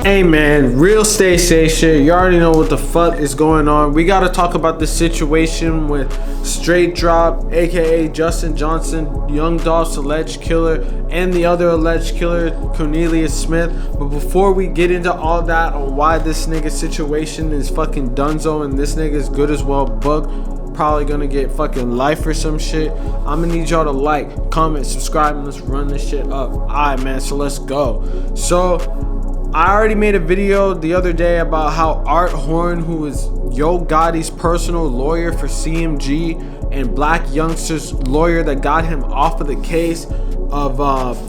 Hey man, real stay safe shit. You already know what the fuck is going on. We gotta talk about the situation with Straight Dropp, aka Justin Johnson, Young Dolph's alleged killer, and the other alleged killer, Cornelius Smith. But before we get into all that on why this nigga's situation is fucking dunzo and this nigga's good as well booked, probably gonna get fucking life or some shit, I'm gonna need y'all to like, comment, subscribe, and let's run this shit up. Alright man, so let's go. So I already made a video the other day about how Horne, who is Yo Gotti's personal lawyer for CMG and Black Youngster's lawyer that got him off of the case of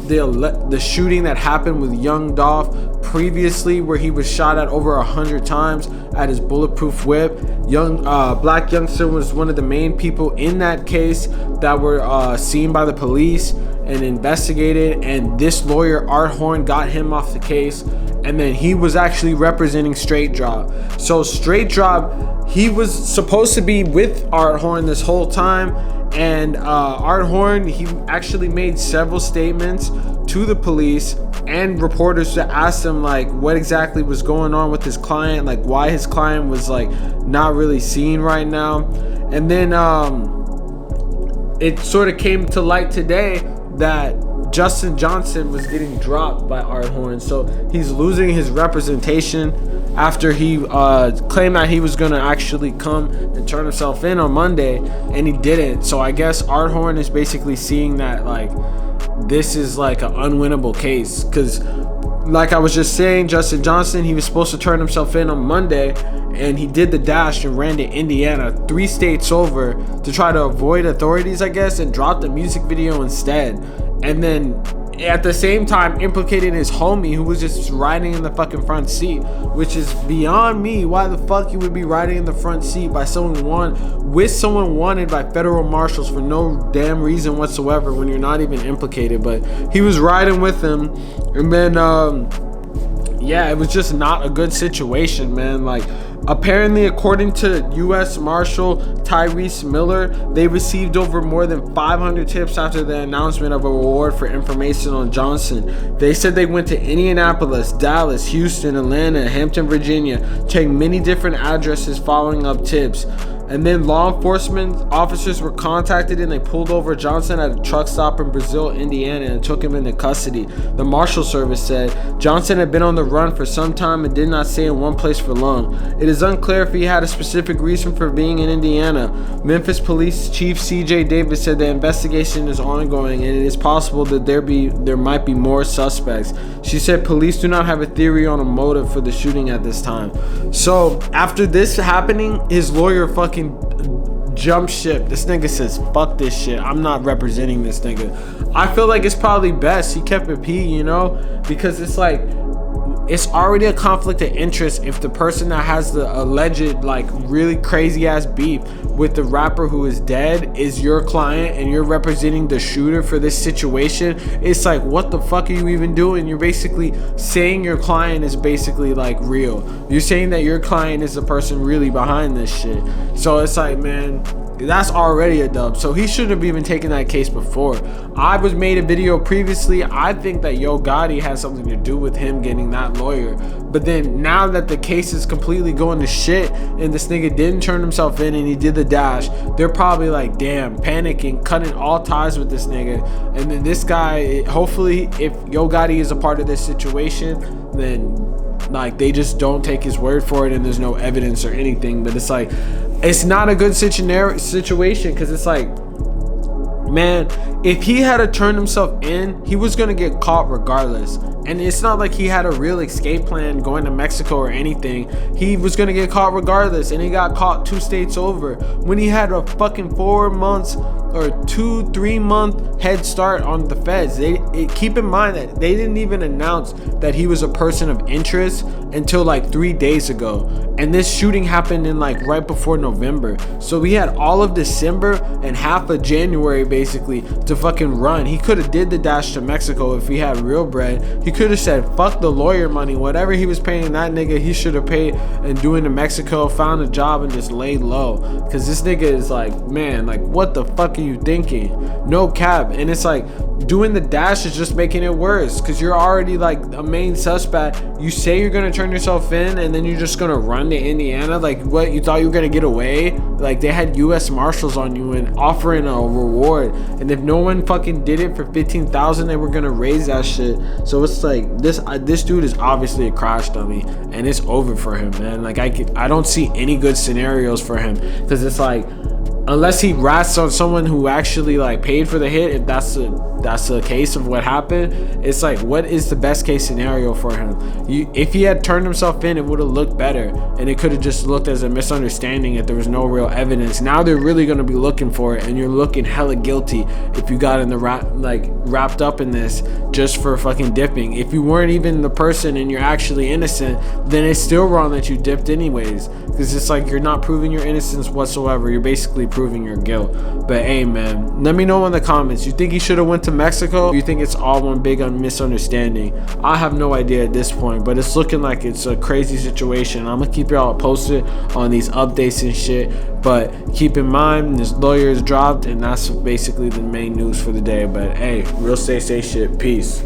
the shooting that happened with Young Dolph previously, where he was shot at over 100 times at his bulletproof whip. Black Youngster was one of the main people in that case that were seen by the police and investigated, and this lawyer Horne got him off the case, and then he was actually representing Straight Dropp. So Straight Dropp, he was supposed to be with Horne this whole time, and Horne, he actually made several statements to the police and reporters to ask them like what exactly was going on with his client, like why his client was like not really seen right now. And then it sort of came to light today that Justin Johnson was getting dropped by Horne, so he's losing his representation after he claimed that he was gonna actually come and turn himself in on Monday, and he didn't. So I guess Horne is basically seeing that like this is like an unwinnable case, because like I was just saying, Justin Johnson, he was supposed to turn himself in on Monday, and he did the dash and ran to Indiana, 3 states over, to try to avoid authorities, I guess, and dropped the music video instead. And then at the same time implicated his homie, who was just riding in the fucking front seat, which is beyond me. Why the fuck you would be riding in the front seat by someone wanted by federal marshals for no damn reason whatsoever when you're not even implicated? But he was riding with him, and then yeah, it was just not a good situation, man. Like, apparently, according to U.S. Marshal Tyrese Miller, they received over more than 500 tips after the announcement of a reward for information on Johnson. They said they went to Indianapolis, Dallas, Houston, Atlanta, Hampton, Virginia, checking many different addresses following up tips. And then law enforcement officers were contacted, and they pulled over Johnson at a truck stop in Brazil, Indiana, and took him into custody. The Marshal Service said Johnson had been on the run for some time and did not stay in one place for long. It is unclear if he had a specific reason for being in Indiana. Memphis Police Chief C.J. Davis said the investigation is ongoing, and it is possible that there might be more suspects. She said police do not have a theory on a motive for the shooting at this time. So after this happening, his lawyer fucking jump ship. This nigga says fuck this shit, I'm not representing this nigga. I feel like it's probably best he kept it P, you know, because it's like it's already a conflict of interest if the person that has the alleged like really crazy ass beef with the rapper who is dead is your client and you're representing the shooter for this situation. It's like, what the fuck are you even doing? You're basically saying your client is basically like real. You're saying that your client is the person really behind this shit. So it's like, man, that's already a dub. So he shouldn't have even taken that case before. I was made a video previously. I think that Yo Gotti has something to do with him getting that lawyer. But then now that the case is completely going to shit and this nigga didn't turn himself in and he did the dash, they're probably like, damn, panicking, cutting all ties with this nigga. And then this guy, hopefully if Yo Gotti is a part of this situation, then like they just don't take his word for it and there's no evidence or anything. But it's like, it's not a good situation, because it's like, man, if he had to turn himself in, he was gonna get caught regardless. And it's not like he had a real escape plan going to Mexico or anything. He was gonna get caught regardless, and he got caught 2 states over when he had a fucking 4 months or 2-3 month head start on the feds. Keep in mind that they didn't even announce that he was a person of interest until like 3 days ago, and this shooting happened in like right before November. So we had all of December and half of January basically to fucking run. He could have did the dash to Mexico if he had real bread. He could have said fuck the lawyer money, whatever he was paying that nigga, he should have paid and doing to Mexico, found a job and just laid low. Because this nigga is like, man, like what the fuck are you thinking? No cap. And it's like, doing the dash is just making it worse, because you're already like a main suspect. You say you're gonna turn yourself in, and then you're just gonna run to Indiana. Like, what, you thought you were gonna get away? Like, they had U.S. Marshals on you and offering a reward, and if no one fucking did it for 15,000, they were gonna raise that shit. So it's like, this dude is obviously a crash dummy, and it's over for him, man. Like, I don't see any good scenarios for him, because it's like, unless he rats on someone who actually like paid for the hit, if that's the case of what happened, it's like, what is the best case scenario for him? If he had turned himself in, it would have looked better, and it could have just looked as a misunderstanding if there was no real evidence. Now they're really going to be looking for it, and you're looking hella guilty if you got in the wrapped up in this just for fucking dipping. If you weren't even the person and you're actually innocent, then it's still wrong that you dipped anyways, because it's like, you're not proving your innocence whatsoever. You're basically proving your guilt. But hey, man, let me know in the comments, you think he should have went to Mexico, or you think it's all one big misunderstanding? I have no idea at this point, but it's looking like it's a crazy situation. I'm gonna keep y'all posted on these updates and shit, but keep in mind, this lawyer is dropped, and that's basically the main news for the day. But hey, real stay safe shit. Peace.